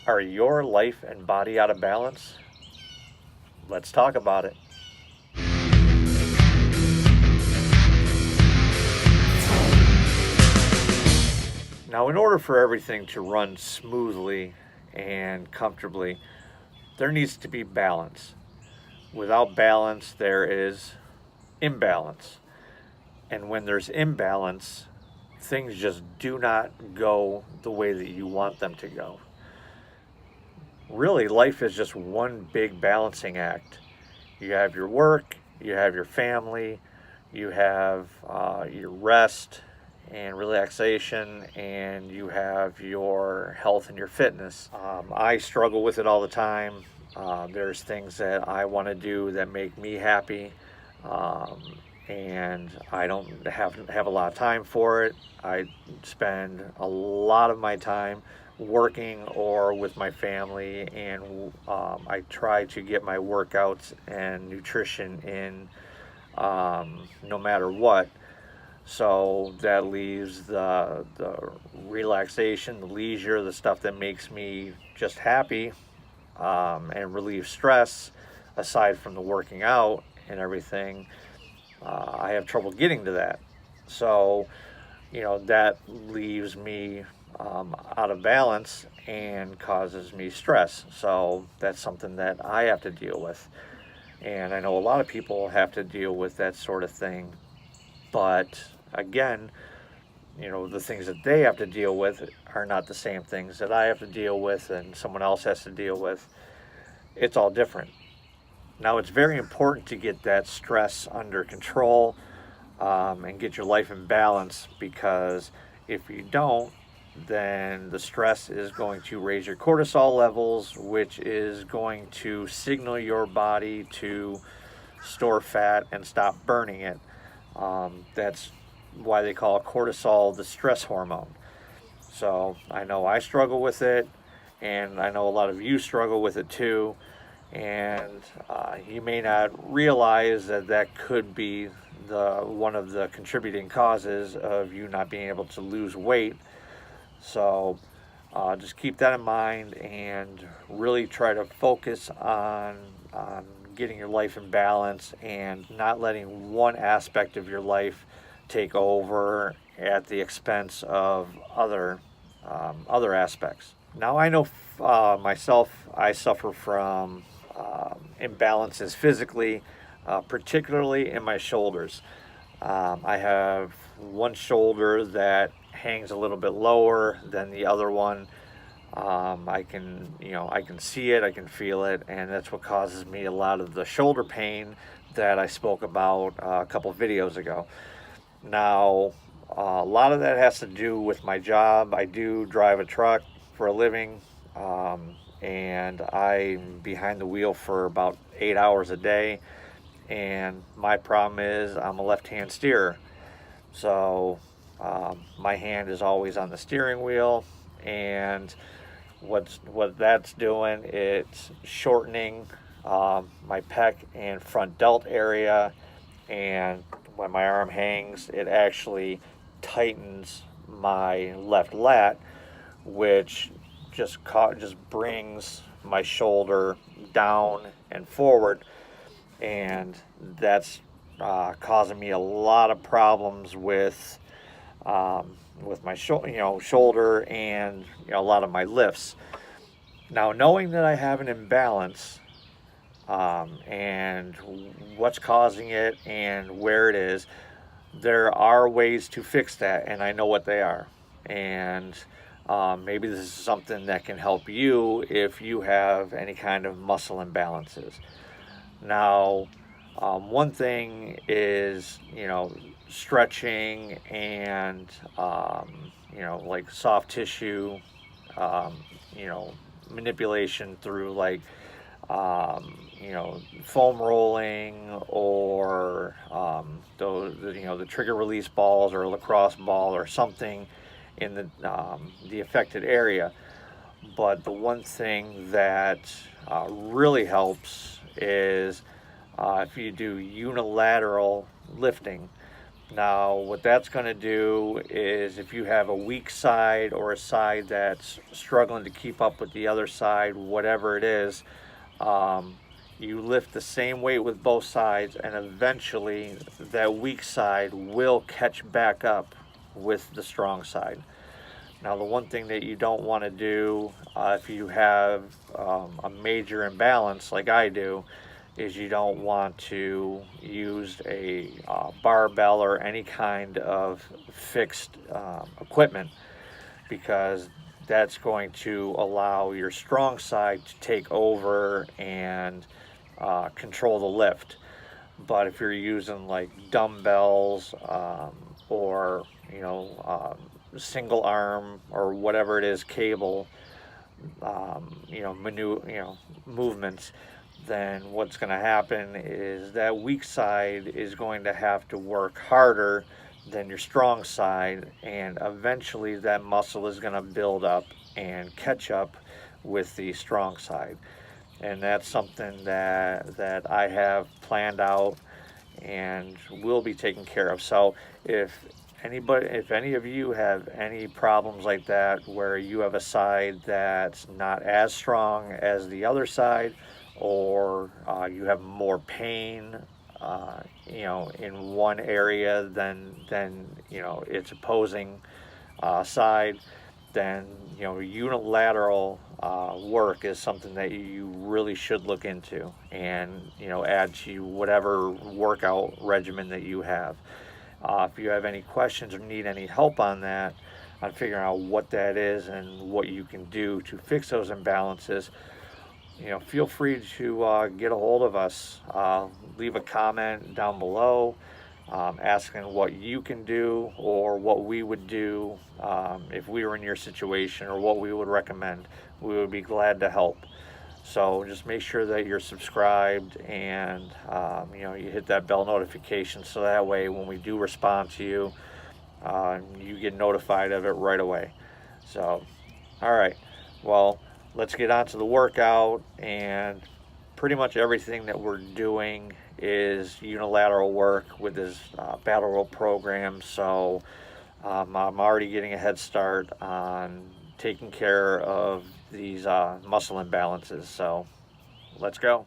Are your life and body out of balance? Let's talk about it. Now, in order for everything to run smoothly and comfortably, there needs to be balance. Without balance, there is imbalance. And when there's imbalance, things just do not go the way that you want them to go. Really, life is just one big balancing act. You have your work, you have your family, you have your rest and relaxation, and you have your health and your fitness. I struggle with it all the time. There's things that I want to do that make me happy, and I don't have a lot of time for it. I spend a lot of my time working or with my family, and I try to get my workouts and nutrition in no matter what. So that leaves the relaxation, the leisure, the stuff that makes me just happy and relieve stress, aside from the working out and everything. I have trouble getting to that. So, that leaves me out of balance and causes me stress. So that's something that I have to deal with. And I know a lot of people have to deal with that sort of thing. But again, the things that they have to deal with are not the same things that I have to deal with and someone else has to deal with. It's all different. Now, it's very important to get that stress under control and get your life in balance, because if you don't, then the stress is going to raise your cortisol levels, which is going to signal your body to store fat and stop burning it. That's why they call cortisol the stress hormone. So I know I struggle with it, and I know a lot of you struggle with it too. And you may not realize that could be one of the contributing causes of you not being able to lose weight. So just keep that in mind and really try to focus on getting your life in balance and not letting one aspect of your life take over at the expense of other aspects. Now, I know myself, I suffer from imbalances physically, particularly in my shoulders. I have one shoulder that hangs a little bit lower than the other one. I can see it, I can feel it, and that's what causes me a lot of the shoulder pain that I spoke about a couple videos ago. Now, a lot of that has to do with my job. I do drive a truck for a living, and I'm behind the wheel for about 8 hours a day. And my problem is I'm a left-hand steerer. So my hand is always on the steering wheel, and what that's doing, it's shortening my pec and front delt area, and when my arm hangs, it actually tightens my left lat, which just brings my shoulder down and forward, and that's causing me a lot of problems with my shoulder and a lot of my lifts. Now, knowing that I have an imbalance and what's causing it and where it is, there are ways to fix that, and I know what they are. And maybe this is something that can help you if you have any kind of muscle imbalances. Now, one thing is, stretching and, like soft tissue, manipulation through like, foam rolling or the trigger release balls or a lacrosse ball or something in the affected area. But the one thing that really helps is if you do unilateral lifting. Now, what that's going to do is if you have a weak side or a side that's struggling to keep up with the other side, whatever it is, you lift the same weight with both sides, and eventually that weak side will catch back up with the strong side. Now, the one thing that you don't want to do if you have a major imbalance like I do is you don't want to use a barbell or any kind of fixed equipment, because that's going to allow your strong side to take over and control the lift. But if you're using like dumbbells or single arm or whatever it is, cable, movements, then what's going to happen is that weak side is going to have to work harder than your strong side, and eventually that muscle is going to build up and catch up with the strong side. And that's something that I have planned out and will be taken care of. So if any of you have any problems like that, where you have a side that's not as strong as the other side, or you have more pain, in one area than its opposing side, then unilateral work is something that you really should look into and add to whatever workout regimen that you have. If you have any questions or need any help on that, on figuring out what that is and what you can do to fix those imbalances, feel free to get a hold of us. Leave a comment down below asking what you can do or what we would do if we were in your situation, or what we would recommend. We would be glad to help. So just make sure that you're subscribed and you hit that bell notification, so that way when we do respond to you, you get notified of it right away. So, all right, well, let's get on to the workout. And pretty much everything that we're doing is unilateral work with this battle rope program. So I'm already getting a head start on taking care of these muscle imbalances. So let's go.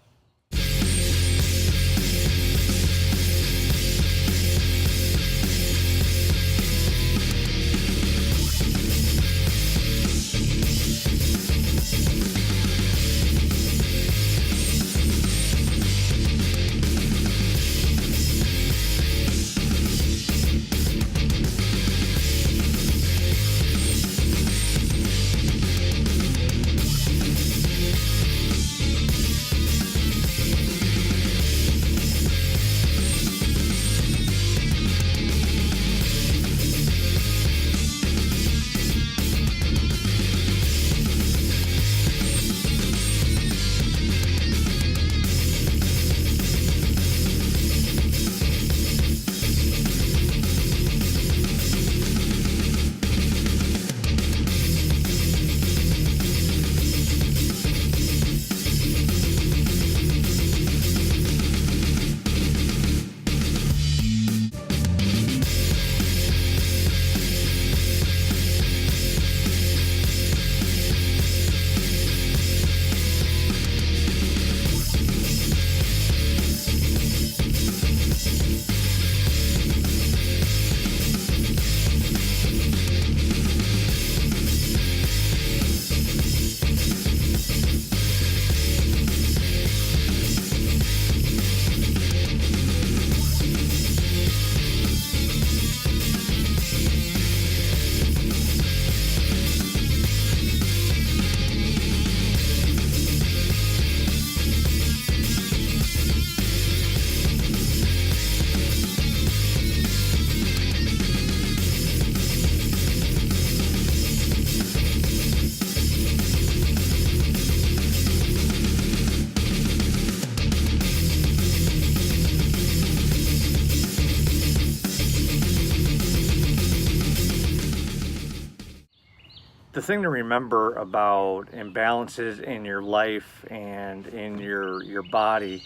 The thing to remember about imbalances in your life and in your body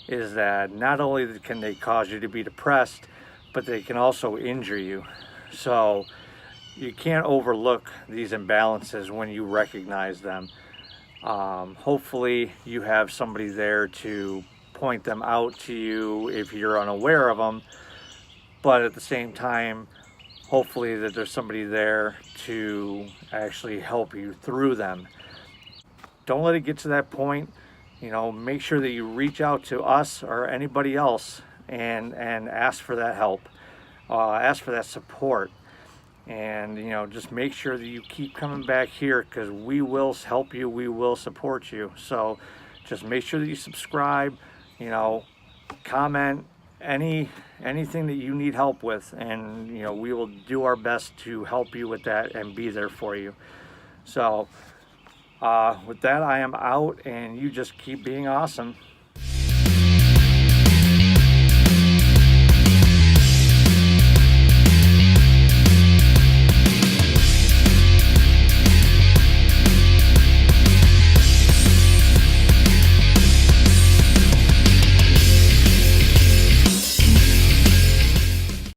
is that not only can they cause you to be depressed, but they can also injure you. So you can't overlook these imbalances when you recognize them. Hopefully you have somebody there to point them out to you if you're unaware of them, but at the same time, hopefully that there's somebody there to actually help you through them. Don't let it get to that point. Make sure that you reach out to us or anybody else and ask for that help, ask for that support. And just make sure that you keep coming back here, because we will help you, we will support you. So just make sure that you subscribe, comment anything that you need help with, and we will do our best to help you with that and be there for you. So with that, I am out, and you just keep being awesome.